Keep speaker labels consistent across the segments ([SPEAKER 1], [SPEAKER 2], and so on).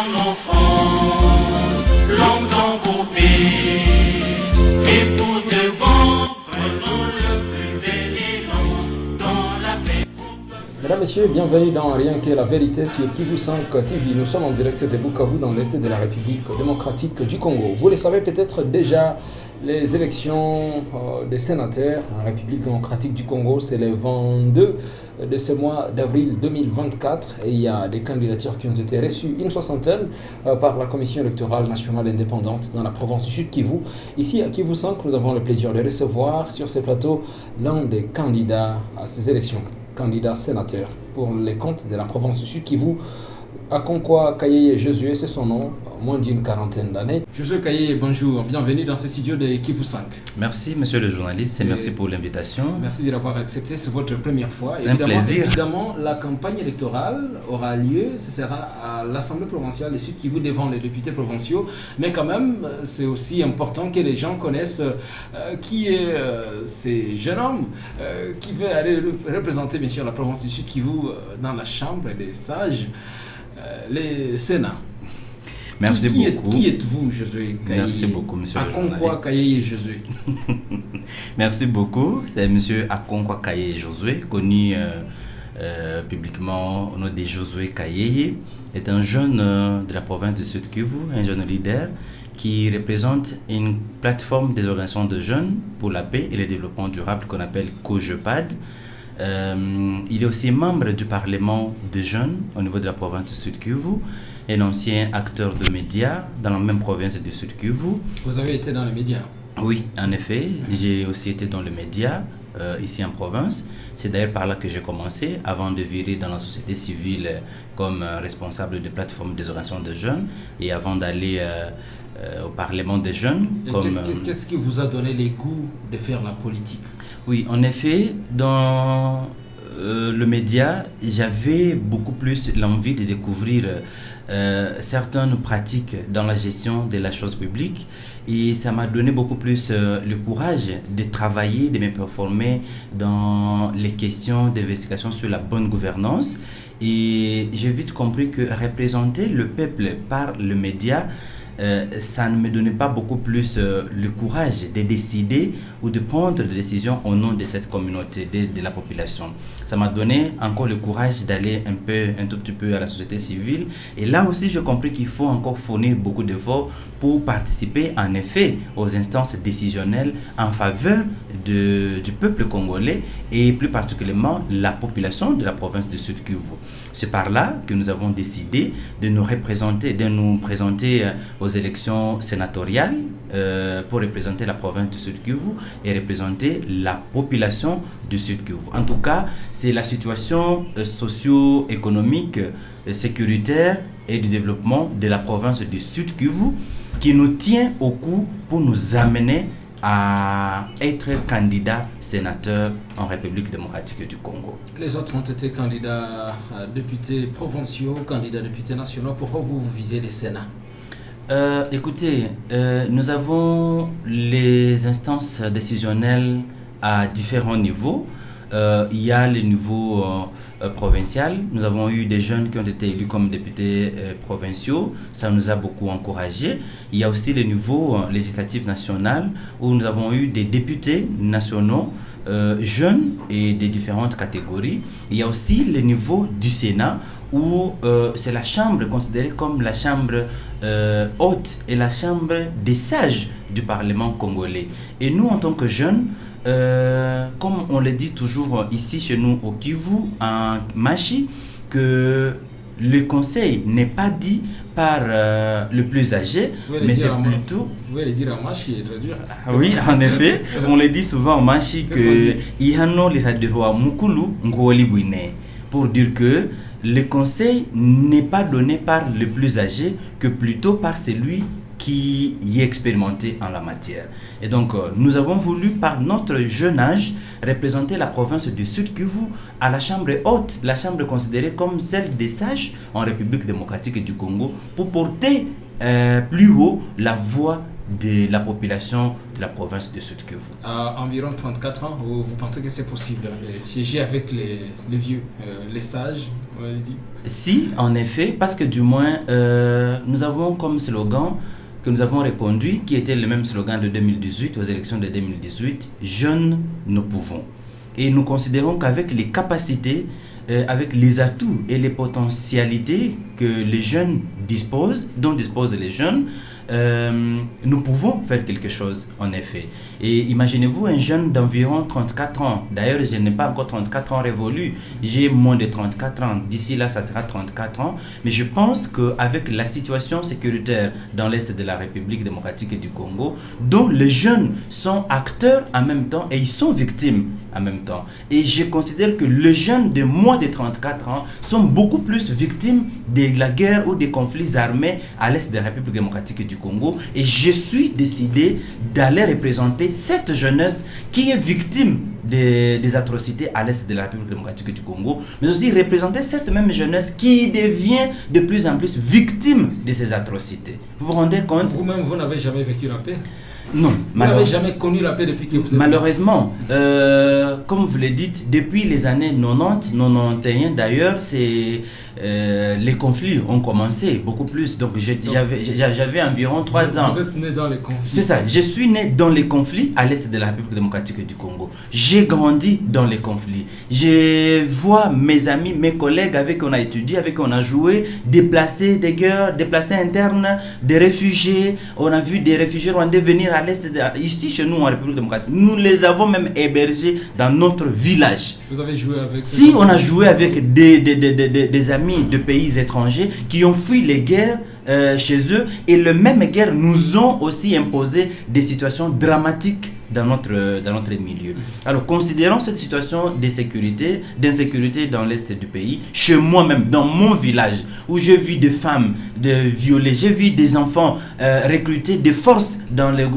[SPEAKER 1] nos fronts, longtemps coupés, et pour de bon, prenons le plus bel élan dans la paix.
[SPEAKER 2] Mesdames, Messieurs, bienvenue dans Rien que la vérité sur Kivu 5 TV. Nous sommes en direct de Bukavu dans l'Est de la République démocratique du Congo. Vous le savez peut-être déjà, les élections des sénateurs en République démocratique du Congo, c'est le 22 de ce mois d'avril 2024. Et il y a des candidatures qui ont été reçues, une soixantaine, par la Commission électorale nationale indépendante dans la province du Sud Kivu. Ici à Kivu 5, nous avons le plaisir de recevoir sur ce plateau l'un des candidats à ces élections. Candidat sénateur pour les comptes de la province du Sud Kivu. Akonkwa Kayeye Josué, c'est son nom, moins d'une quarantaine d'années. Josué Kayeye, bonjour, bienvenue dans ce studio de Kivu 5.
[SPEAKER 3] Merci monsieur le journaliste et merci pour l'invitation.
[SPEAKER 2] Merci de l'avoir accepté, c'est votre première fois.
[SPEAKER 3] Un plaisir.
[SPEAKER 2] Évidemment, la campagne électorale aura lieu, ce sera à l'Assemblée provinciale du Sud Kivu devant les députés provinciaux. Mais quand même, c'est aussi important que les gens connaissent qui est ces jeunes hommes qui veulent aller représenter bien sûr la province du Sud Kivu dans la Chambre des sages. Les Sénats.
[SPEAKER 3] Merci beaucoup.
[SPEAKER 2] Qui êtes-vous, Josué Kayeye?
[SPEAKER 3] Merci beaucoup, monsieur le journaliste.
[SPEAKER 2] Akonkwa Kayeye Josué.
[SPEAKER 3] Merci beaucoup. C'est monsieur Akonkwa Kayeye Josué, connu publiquement au nom de Josué Kayeye, est un jeune de la province de Sud Kivu, un jeune leader qui représente une plateforme des organisations de jeunes pour la paix et le développement durable qu'on appelle COJEPAD. Il est aussi membre du Parlement des jeunes au niveau de la province du Sud Kivu, un ancien acteur de médias dans la même province du Sud Kivu.
[SPEAKER 2] Vous avez été dans les médias?
[SPEAKER 3] Oui, en effet, j'ai aussi été dans les médias ici en province. C'est d'ailleurs par là que j'ai commencé, avant de virer dans la société civile comme responsable de plateforme des organisations de jeunes et avant d'aller au Parlement des jeunes.
[SPEAKER 2] Qu'est-ce qui vous a donné les goûts de faire la politique?
[SPEAKER 3] Oui, en effet, dans le média, j'avais beaucoup plus l'envie de découvrir certaines pratiques dans la gestion de la chose publique et ça m'a donné beaucoup plus le courage de travailler, de me performer dans les questions d'investigation sur la bonne gouvernance et j'ai vite compris que représenter le peuple par le média, ça ne me donnait pas beaucoup plus le courage de décider ou de prendre des décisions au nom de cette communauté, de la population. Ça m'a donné encore le courage d'aller un tout petit peu à la société civile. Et là aussi, j'ai compris qu'il faut encore fournir beaucoup d'efforts pour participer en effet aux instances décisionnelles en faveur du peuple congolais et plus particulièrement la population de la province du Sud Kivu. C'est par là que nous avons décidé de nous présenter aux élections sénatoriales pour représenter la province du Sud Kivu et représenter la population du Sud Kivu. En tout cas, c'est la situation socio-économique, sécuritaire et du développement de la province du Sud Kivu qui nous tient au cou pour nous amener à être candidat sénateur en République démocratique du Congo.
[SPEAKER 2] Les autres ont été candidats députés provinciaux, candidats députés nationaux. Pourquoi vous visez les Sénats?
[SPEAKER 3] Écoutez, nous avons les instances décisionnelles à différents niveaux. Il y a le niveau provincial. Nous avons eu des jeunes qui ont été élus comme députés provinciaux. Ça nous a beaucoup encouragés. Il y a aussi le niveau législatif national où nous avons eu des députés nationaux jeunes et des différentes catégories. Il y a aussi le niveau du Sénat où c'est la chambre considérée comme la chambre haute et la chambre des sages du Parlement congolais. Et nous, en tant que jeunes, comme on le dit toujours ici chez nous au Kivu, en Machi, que le conseil n'est pas dit par le plus âgé, mais c'est plutôt...
[SPEAKER 2] Vous pouvez le dire en Machi et traduire.
[SPEAKER 3] Oui, en effet, on le dit souvent en Machi que Ihano liradewa mukulu ngoli bwine, pour dire que le conseil n'est pas donné par le plus âgé que plutôt par celui qui y est expérimenté en la matière. Et donc, nous avons voulu, par notre jeune âge, représenter la province du Sud Kivu à la chambre haute, la chambre considérée comme celle des sages en République démocratique du Congo, pour porter plus haut la voix de la population de la province de Sud Kivu.
[SPEAKER 2] À environ 34 ans, vous pensez que c'est possible de siéger avec les vieux, les sages, vous m'avez dit.
[SPEAKER 3] Si, en effet, parce que du moins, nous avons comme slogan que nous avons reconduit, qui était le même slogan de 2018, aux élections de 2018, « Jeunes, nous pouvons ». Et nous considérons qu'avec les capacités, avec les atouts et les potentialités que les jeunes disposent, dont disposent les jeunes, nous pouvons faire quelque chose, en effet. Et imaginez-vous un jeune d'environ 34 ans. D'ailleurs, je n'ai pas encore 34 ans révolus. J'ai moins de 34 ans. D'ici là, ça sera 34 ans. Mais je pense qu'avec la situation sécuritaire dans l'Est de la République démocratique du Congo, dont les jeunes sont acteurs en même temps et ils sont victimes en même temps. Et je considère que les jeunes de moins de 34 ans sont beaucoup plus victimes de la guerre ou des conflits armés à l'Est de la République démocratique du Congo. Et je suis décidé d'aller représenter cette jeunesse qui est victime des atrocités à l'Est de la République démocratique du Congo, mais aussi représenter cette même jeunesse qui devient de plus en plus victime de ces atrocités. Vous vous rendez compte?
[SPEAKER 2] Vous-même, vous n'avez jamais vécu la paix?
[SPEAKER 3] Non,
[SPEAKER 2] vous n'avez jamais connu la paix depuis que vous êtes...
[SPEAKER 3] Malheureusement, comme vous le dites, depuis les années 90, 91 d'ailleurs, les conflits ont commencé beaucoup plus. Donc j'avais environ 3 ans.
[SPEAKER 2] Vous êtes né dans les conflits? C'est
[SPEAKER 3] ça, je suis né dans les conflits à l'Est de la République démocratique du Congo. J'ai grandi dans les conflits. Je vois mes amis, mes collègues avec qui on a étudié, avec qui on a joué, déplacés des guerres, déplacés internes, des réfugiés. On a vu des réfugiés rwandais venir à l'Est, ici chez nous en République démocratique. Nous les avons même hébergés dans notre village.
[SPEAKER 2] Vous avez joué avec...
[SPEAKER 3] Si, on a joué avec des amis de pays étrangers qui ont fui les guerres chez eux, et les mêmes guerres nous ont aussi imposé des situations dramatiques dans notre milieu. Alors, considérons cette situation d'insécurité dans l'Est du pays, chez moi-même, dans mon village, où j'ai vu des femmes violées, j'ai vu des enfants recruter des forces dans le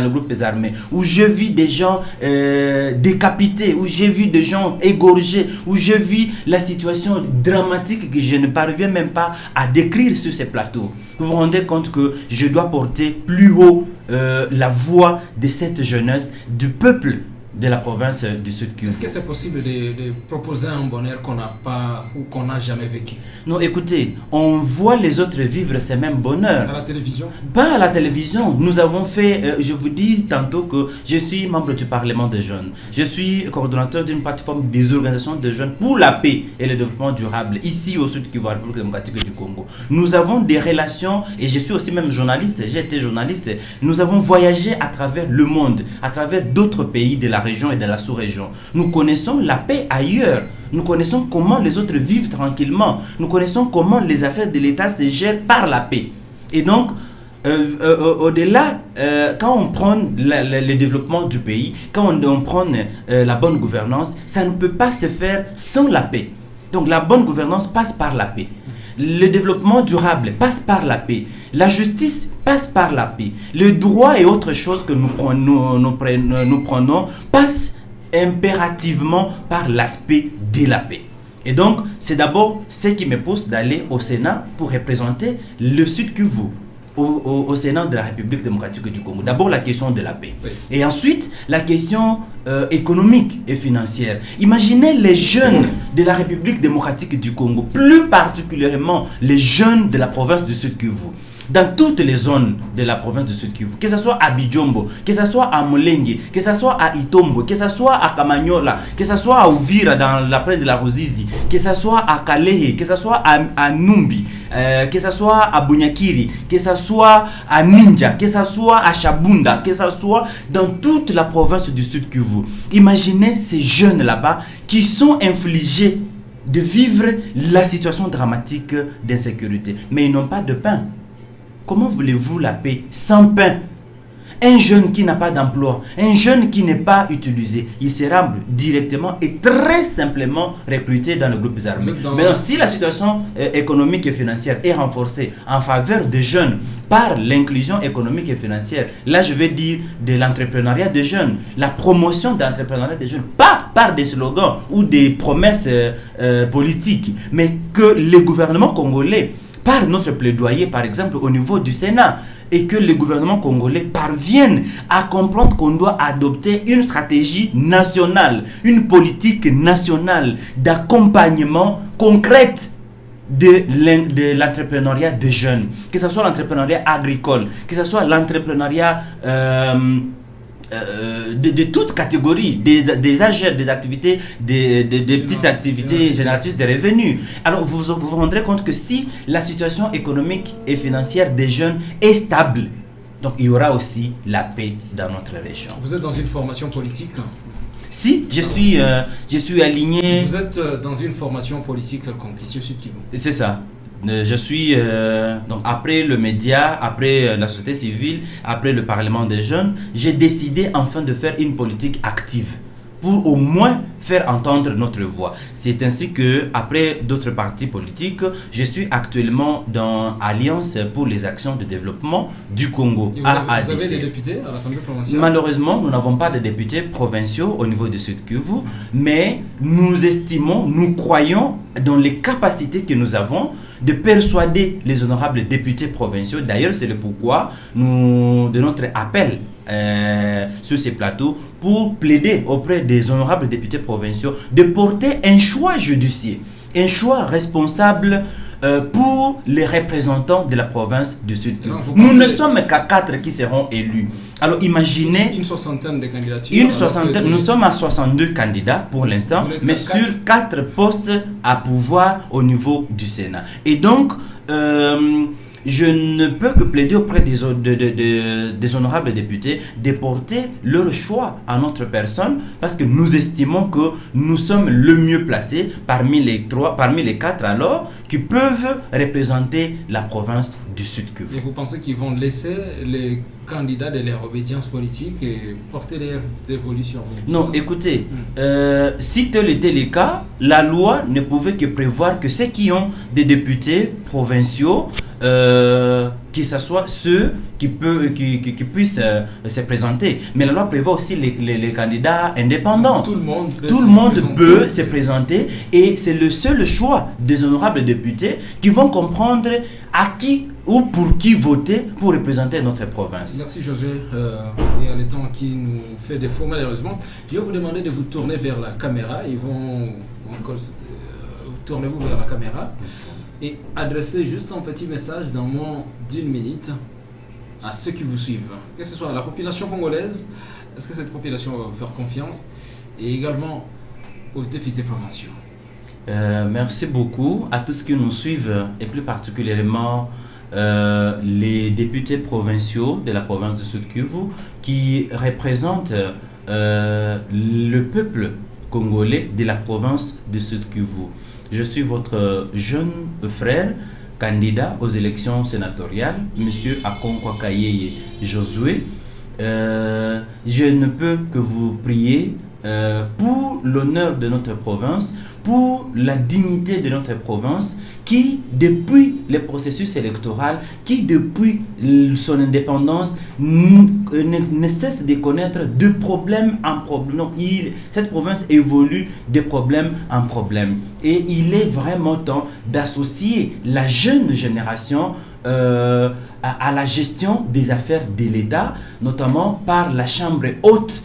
[SPEAKER 3] groupe des armées, où j'ai vu des gens décapités, où j'ai vu des gens égorgés, où j'ai vu la situation dramatique que je ne parviens même pas à décrire sur ces plateaux. Vous vous rendez compte que je dois porter plus haut la voix de cette jeunesse, du peuple de la province du Sud-Kivu.
[SPEAKER 2] Est-ce que c'est possible de proposer un bonheur qu'on n'a pas ou qu'on n'a jamais vécu?
[SPEAKER 3] Non, écoutez, on voit les autres vivre ces mêmes bonheurs.
[SPEAKER 2] À la télévision?
[SPEAKER 3] Pas à la télévision. Nous avons fait, je vous dis tantôt que je suis membre du Parlement des jeunes. Je suis coordonnateur d'une plateforme des organisations de jeunes pour la paix et le développement durable, ici au Sud-Kivu, la République démocratique du Congo. Nous avons des relations, et je suis aussi même journaliste, j'ai été journaliste. Nous avons voyagé à travers le monde, à travers d'autres pays de la région et de la sous-région. Nous connaissons la paix ailleurs. Nous connaissons comment les autres vivent tranquillement. Nous connaissons comment les affaires de l'État se gèrent par la paix. Et donc, au-delà, quand on prend le développement du pays, quand on prend la bonne gouvernance, ça ne peut pas se faire sans la paix. Donc la bonne gouvernance passe par la paix. Le développement durable passe par la paix. La justice passe par la paix. Le droit et autres choses que nous prenons passent impérativement par l'aspect de la paix. Et donc, c'est d'abord ce qui me pousse d'aller au Sénat pour représenter le Sud-Kivu au Sénat de la République démocratique du Congo. D'abord la question de la paix. Oui. Et ensuite la question économique et financière. Imaginez les jeunes de la République démocratique du Congo, plus particulièrement les jeunes de la province du Sud-Kivu. Dans toutes les zones de la province de Sud-Kivu, que ce soit à Bijombo, que ce soit à Molenge, que ce soit à Itombo, que ce soit à Kamanyola, que ce soit à Uvira dans la plaine de la Ruzizi, que ce soit à Kalehe, que ce soit à Numbi, que ce soit à Bunyakiri, que ce soit à Ninja, que ce soit à Shabunda, que ce soit dans toute la province du Sud-Kivu. Imaginez ces jeunes là-bas qui sont infligés de vivre la situation dramatique d'insécurité, mais ils n'ont pas de pain. Comment voulez-vous la paix sans pain? Un jeune qui n'a pas d'emploi, un jeune qui n'est pas utilisé, il sera directement et très simplement recruté dans le groupe armé. Maintenant, si la situation économique et financière est renforcée en faveur des jeunes par l'inclusion économique et financière, là je vais dire de l'entrepreneuriat des jeunes, la promotion de l'entrepreneuriat des jeunes, pas par des slogans ou des promesses politiques, mais que le gouvernement congolais par notre plaidoyer, par exemple, au niveau du Sénat, et que le gouvernement congolais parvienne à comprendre qu'on doit adopter une stratégie nationale, une politique nationale d'accompagnement concrète de l'entrepreneuriat des jeunes, que ce soit l'entrepreneuriat agricole, que ce soit l'entrepreneuriat de toutes catégories, des AGR, des activités, des petites activités génératrices de revenus. Alors vous vous rendrez compte que si la situation économique et financière des jeunes est stable, donc il y aura aussi la paix dans notre région.
[SPEAKER 2] Vous êtes dans une formation politique?
[SPEAKER 3] Si, je suis aligné.
[SPEAKER 2] Vous êtes dans une formation politique quelconque ici au Sud Kivu?
[SPEAKER 3] C'est ça. Je suis, donc après le média, après la société civile, après le Parlement des jeunes, j'ai décidé enfin de faire une politique active pour au moins faire entendre notre voix. C'est ainsi que, après d'autres partis politiques, je suis actuellement dans Alliance pour les actions de développement du Congo,
[SPEAKER 2] vous avez des députés à l'Assemblée provinciale?
[SPEAKER 3] Malheureusement, nous n'avons pas de députés provinciaux au niveau de Sud Kivu, mais nous estimons, nous croyons dans les capacités que nous avons de persuader les honorables députés provinciaux. D'ailleurs, c'est le pourquoi de notre appel sur ces plateaux pour plaider auprès des honorables députés provinciaux de porter un choix judiciaire, un choix responsable pour les représentants de la province du Sud Kivu. Nous ne sommes qu'à 4 qui seront élus. Alors imaginez
[SPEAKER 2] une soixantaine de candidatures.
[SPEAKER 3] Nous sommes à 62 candidats pour l'instant, mais sur 4 postes à pouvoir au niveau du Sénat. Et donc, je ne peux que plaider auprès des honorables députés de porter leur choix à notre personne, parce que nous estimons que nous sommes le mieux placés parmi les 4 alors qui peuvent représenter la province du Sud Kivu.
[SPEAKER 2] Et vous pensez qu'ils vont laisser les candidats de leur obédience politique et porter leur dévolu sur vous?
[SPEAKER 3] Non, écoutez, si tel était le cas, la loi ne pouvait que prévoir que ceux qui ont des députés provinciaux, que ce soit ceux qui puissent se présenter. Mais la loi prévoit aussi les candidats indépendants.
[SPEAKER 2] Tout le monde
[SPEAKER 3] peut se présenter, et c'est le seul choix des honorables députés qui vont comprendre à qui ou pour qui voter pour représenter notre province.
[SPEAKER 2] Merci Josué. Il y a le temps qui nous fait défaut malheureusement. Je vais vous demander de vous tourner vers la caméra. Tournez-vous vers la caméra et adressez juste un petit message dans moins d'1 minute à ceux qui vous suivent. Que ce soit la population congolaise, est-ce que cette population va vous faire confiance, et également aux députés provinciaux.
[SPEAKER 3] Merci beaucoup à tous ceux qui nous suivent, et plus particulièrement les députés provinciaux de la province de Sud Kivu qui représentent le peuple congolais de la province de Sud Kivu. Je suis votre jeune frère, candidat aux élections sénatoriales, M. Akonkwa Kayeye Josué. Je ne peux que vous prier pour l'honneur de notre province, pour la dignité de notre province, qui depuis le processus électoral, qui depuis son indépendance ne cesse de connaître de problème en problème. Non, cette province évolue de problème en problème, et il est vraiment temps d'associer la jeune génération à la gestion des affaires de l'État, notamment par la chambre haute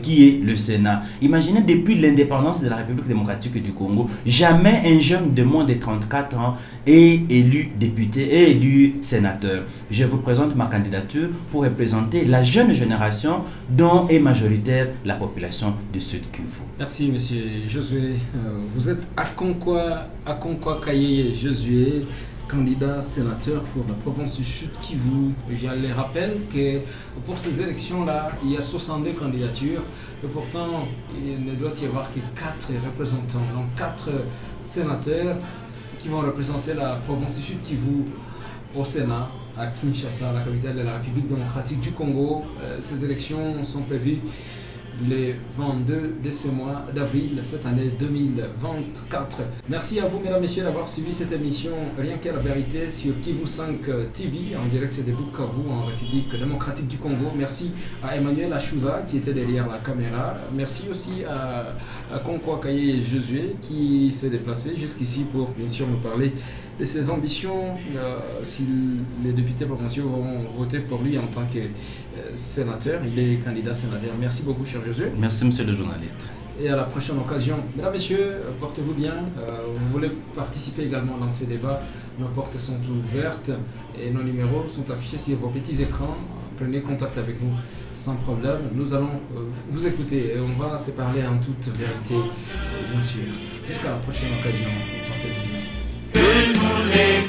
[SPEAKER 3] qui est le Sénat. Imaginez, depuis l'indépendance de la République démocratique du Congo, jamais un jeune de moins de 34 ans est élu député et élu sénateur. Je vous présente ma candidature pour représenter la jeune génération dont est majoritaire la population du Sud Kivu.
[SPEAKER 2] Merci Monsieur Josué. Vous êtes Akonkwa Kayeye Josué, candidat sénateur pour la province du Sud Kivu. Je les rappelle que pour ces élections-là, il y a 62 candidatures, et pourtant il ne doit y avoir que 4 représentants, donc 4 sénateurs qui vont représenter la province du Sud Kivu au Sénat, à Kinshasa, la capitale de la République démocratique du Congo. Ces élections sont prévues le 22 de ce mois d'avril, cette année 2024. Merci à vous, mesdames et messieurs, d'avoir suivi cette émission Rien qu'à la vérité sur Kivu 5 TV, en direct de Bukavu, en République démocratique du Congo. Merci à Emmanuel Achouza qui était derrière la caméra. Merci aussi à Akonkwa Kayeye Josué qui s'est déplacé jusqu'ici pour bien sûr nous parler de ses ambitions, si les députés provinciaux vont voter pour lui en tant que sénateur. Il est candidat sénateur. Merci beaucoup, cher Josué.
[SPEAKER 3] Merci, monsieur le journaliste.
[SPEAKER 2] Et à la prochaine occasion. Mesdames, Messieurs, portez-vous bien. Vous voulez participer également dans ces débats. Nos portes sont ouvertes et nos numéros sont affichés sur vos petits écrans. Prenez contact avec nous sans problème. Nous allons vous écouter et on va se parler en toute vérité, bien sûr. Jusqu'à la prochaine occasion. Portez-vous bien.
[SPEAKER 1] Que nous les